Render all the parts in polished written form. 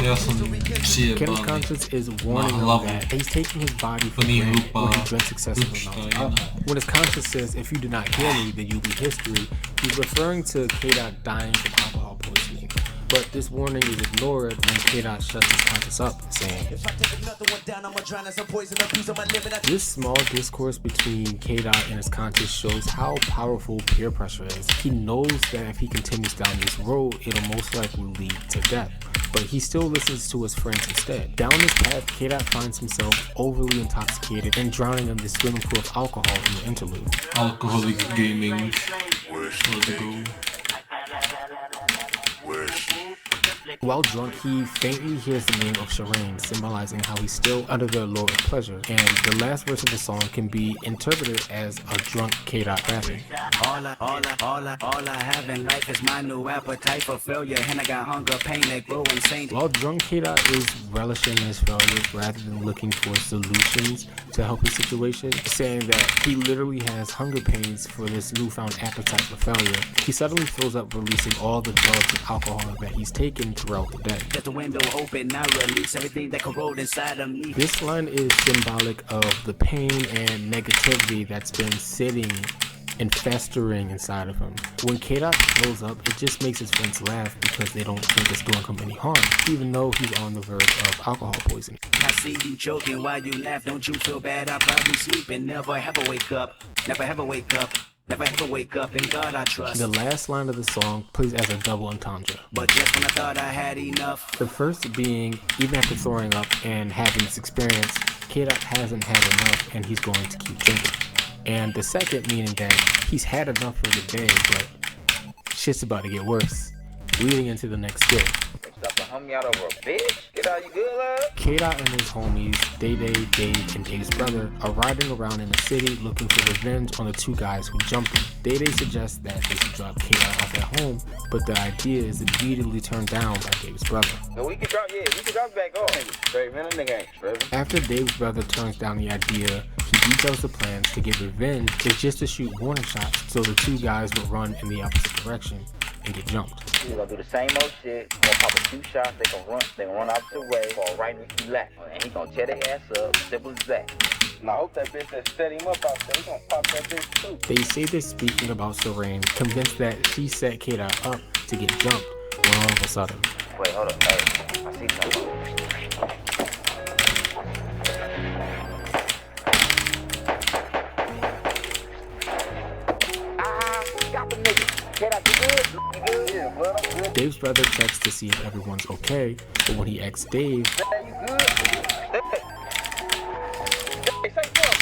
Ja sam Kiddo's conscience is warning him that he's taking his body for granted when he drinks excessive amounts of alcohol. When his conscience says, "If you do not hear me, then you'll be history," he's referring to K-Dot dying from alcohol poisoning. But this warning is ignored when K-Dot shuts his conscience up, saying, this small discourse between K-Dot and his conscience shows how powerful peer pressure is. He knows that if he continues down this road, it'll most likely lead to death. But he still listens to his friends instead. Down this path, K-Dot finds himself overly intoxicated and drowning in the swimming pool of alcohol in the interlude. Alcoholic gaming. Let's go. While drunk, he faintly hears the name of Shireen, symbolizing how he's still under the allure of pleasure, and the last verse of the song can be interpreted as a drunk K-Dot rapping. All I have in life is my new appetite for failure, and I got hunger, pain that grow insane. While drunk K-Dot is relishing his failures rather than looking for solutions to help his situation, saying that he literally has hunger pains for this newfound appetite for failure, he suddenly throws up, releasing all the drugs and alcohol that he's taken throughout the day. Get the window open, now release everything that corrode inside of me. This line is symbolic of the pain and negativity that's been sitting and festering inside of him. When K-Dot blows up, it just makes his friends laugh because they don't think it's doing him any harm, even though he's on the verge of alcohol poisoning. I see you choking while you laugh, don't you feel bad? I probably sleeping, never ever wake up, never ever wake up. Never ever wake up, in God I trust. The last line of the song plays as a double entendre. But just when I thought I had enough. The first being, even after throwing up and having this experience, K-Dot hasn't had enough and he's going to keep drinking. And the second meaning that he's had enough for the day, but shit's about to get worse, leading into the next skit. Homie out over a bitch. Get out, you good, love? K-Dot and his homies, Dave, and Dave's brother, are riding around in the city looking for revenge on the two guys who jumped him. Dave suggests that they should drop K-Dot off at home, but the idea is immediately turned down by Dave's brother. No, we can drop back off. Straight, man, that nigga ain't straight. After Dave's brother turns down the idea, he details the plans to get revenge is just to shoot warning shots so the two guys will run in the opposite direction and get jumped. He's gonna do the same old shit. Gonna pop a few shots. They gonna run out the way for a right and left, and he gonna tear their ass up. Simple as that. And I hope that bitch that set him up out there, he gonna pop that bitch too. They say they're speaking about Shireen, convinced that she set K-Dot up to get jumped. When all of a sudden, wait, hold up, hey, I see something. Got the nigga. K-Dot, you good? You good? Yeah, bro, I'm good. Dave's brother checks to see if everyone's okay, but when he asks Dave, Hey, you good? Hey, say something.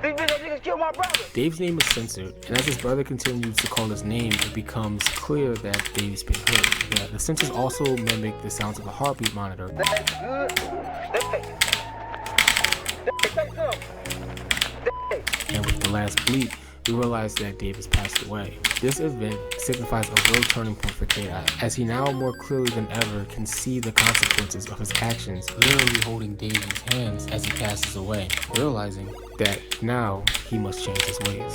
Hey, these niggas killed my brother. Dave's name is censored, and as his brother continues to call his name, it becomes clear that Dave's been hit. Yeah, the censors also mimic the sounds of a heartbeat monitor. Hey, good? Hey, say something. And with the last bleep, we realize that Dave has passed away. This event signifies a real turning point for K-Dot, as he now more clearly than ever can see the consequences of his actions, literally holding Dave's hands as he passes away, realizing that now he must change his ways.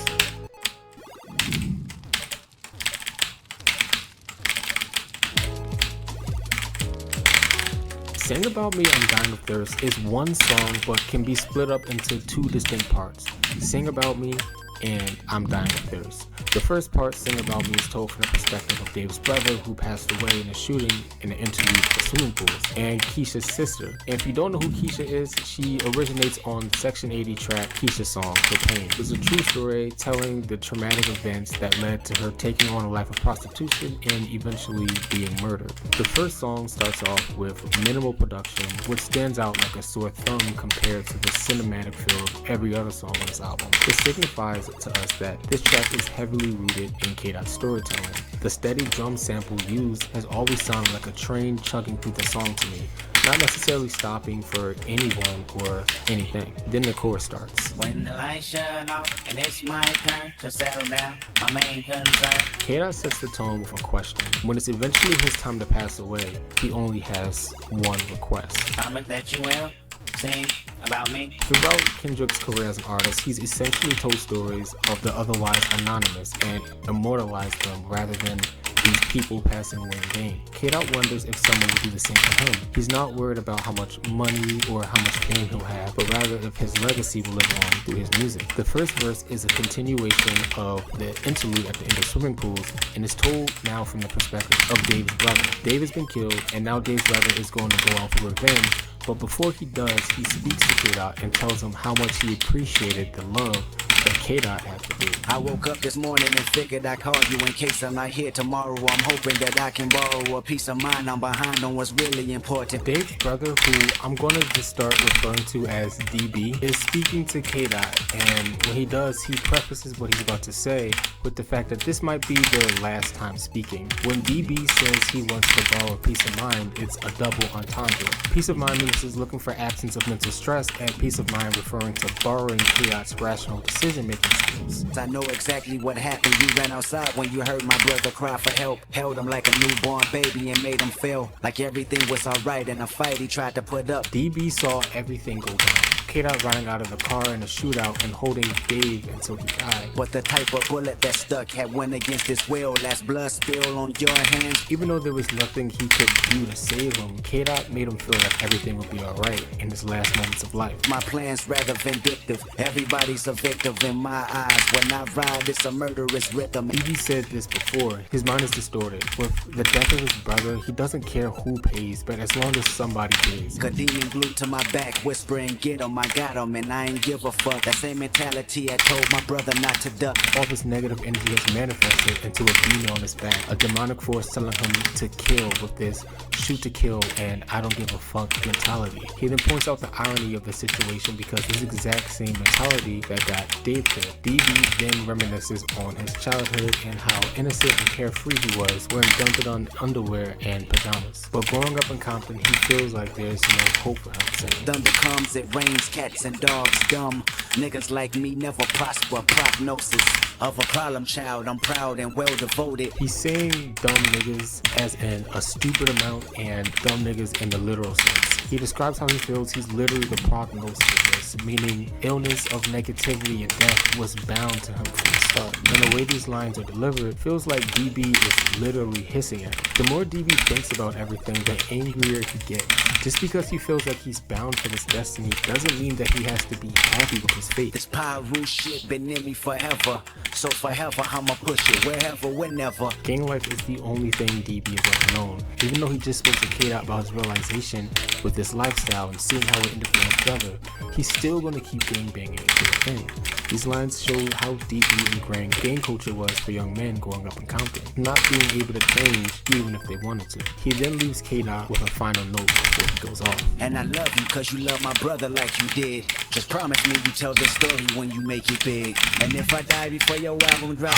Sing About Me, I'm Dying of Thirst is one song but can be split up into two distinct parts. Sing About Me and I'm Dying of Thirst. The first part, Sing About Me, is told from the perspective of Dave's brother who passed away in a shooting in an interlude for swimming pools, and Keisha's sister. And if you don't know who Keisha is, she originates on Section 80 track Keisha's song, For Pain. It's a true story telling the traumatic events that led to her taking on a life of prostitution and eventually being murdered. The first song starts off with minimal production, which stands out like a sore thumb compared to the cinematic feel of every other song on this album. It signifies to us that this track is heavily rooted in K-Dot's storytelling. The steady drum sample used has always sounded like a train chugging through the song to me, not necessarily stopping for anyone or anything. Then the chorus starts. When the lights shut off and it's my turn to settle down, my main concern. K-Dot sets the tone with a question. When it's eventually his time to pass away, he only has one request. Promise that you will sing about me. Throughout Kendrick's career as an artist, he's essentially told stories of the otherwise anonymous and immortalized them rather than these people passing away in vain. K-Dot wonders if someone will do the same for him. He's not worried about how much money or how much fame he'll have, but rather if his legacy will live on through his music. The first verse is a continuation of the interlude at the end of swimming pools, and is told now from the perspective of Dave's brother. Dave has been killed, and now Dave's brother is going to go out for revenge, but before he does, he speaks to K-Dot and tells him how much he appreciated the love that K-Dot had for Dave. I woke up this morning and figured I'd call you in case I'm not here tomorrow. I'm hoping that I can borrow a peace of mind. I'm behind on what's really important. Dave's brother, who I'm gonna just start referring to as DB, is speaking to K-Dot, and when he does, he prefaces what he's about to say with the fact that this might be their last time speaking. When DB says he wants to borrow peace of mind, it's a double entendre. Peace of mind means he's looking for absence of mental stress, and peace of mind referring to borrowing K-Dot's rational decision-making skills. I know exactly what happened. You ran outside when you heard my brother cry for help. Held him like a newborn baby and made him feel like everything was alright in a fight he tried to put up. DB saw everything go down. K-Dot running out of the car in a shootout and holding Dave until he died. But the type of bullet that stuck had went against his will. Last blood spill on your hands. Even though there was nothing he could do to save him, K-Dot made him feel like everything would be alright in his last moments of life. My plan's rather vindictive. Everybody's a victim in my eyes. When I ride, it's a murderous rhythm. DB said this before. His mind is distorted. With the death of his brother, he doesn't care who pays, but as long as somebody pays. A demon glued to my back, whispering, get him, I got him, and I ain't give a fuck. That same mentality I told my brother not to duck. All this negative energy has manifested into a demon on his back. A demonic force telling him to kill with this shoot to kill and I don't give a fuck mentality. He then points out the irony of the situation because this exact same mentality that got Dave killed. DB then reminisces on his childhood and how innocent and carefree he was, wearing dun-dun underwear and pajamas. But growing up in Compton, he feels like there's no hope for him, saying, thunder comes, it rains, cats and dogs dumb. Niggas like me never prosper. Prognosis of a problem child. I'm proud and well devoted. He's saying dumb niggas as in a stupid amount and dumb niggas in the literal sense. He describes how he feels he's literally the prognosis of this, meaning illness of negativity and death was bound to him from the start. And the way these lines are delivered feels like DB is literally hissing at him. The more DB thinks about everything, the angrier he gets. Just because he feels like he's bound for this destiny doesn't mean that he has to be happy with his fate. This Pyru shit been in me forever, so forever I'ma push it wherever, whenever. Gang life is the only thing DB has ever known. Even though he just spoke to K-Dot about his realization with this lifestyle and seeing how it influenced each other, he's still gonna keep gang banging into a thing. These lines show how deeply ingrained gang culture was for young men growing up in Compton, not being able to change even if they wanted to. He then leaves K-Dot with a final note before he goes off. And I love you cause you love my brother like you did. Just promise me you tell this story when you make it big. And if I die before your album drops.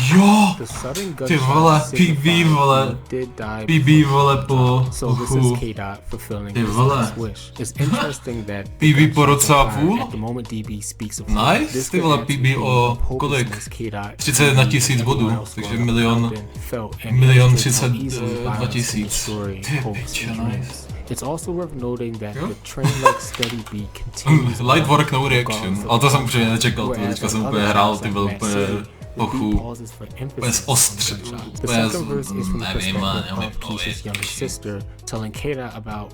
Jo! The sudden Ty vole, PB vole. did die PB vole po so this is K-Dot fulfilling Ty his vole. last wish. It's interesting that PB po roce a půl? at the moment DB speaks of Nice, this ty vole, could PB o answer kolik? K-Dot 31 000 bodů, takže milion 32 000. Ty piče, nice. It's also worth noting that the train-like steady beat continues. Light work, no reaction, ale to jsem úplně nečekal, to teďka jsem úplně hrál, ty byl úplně pochu, úplně ostře, The second verse is from the perspective of Keisha's younger sister, telling K-Dot about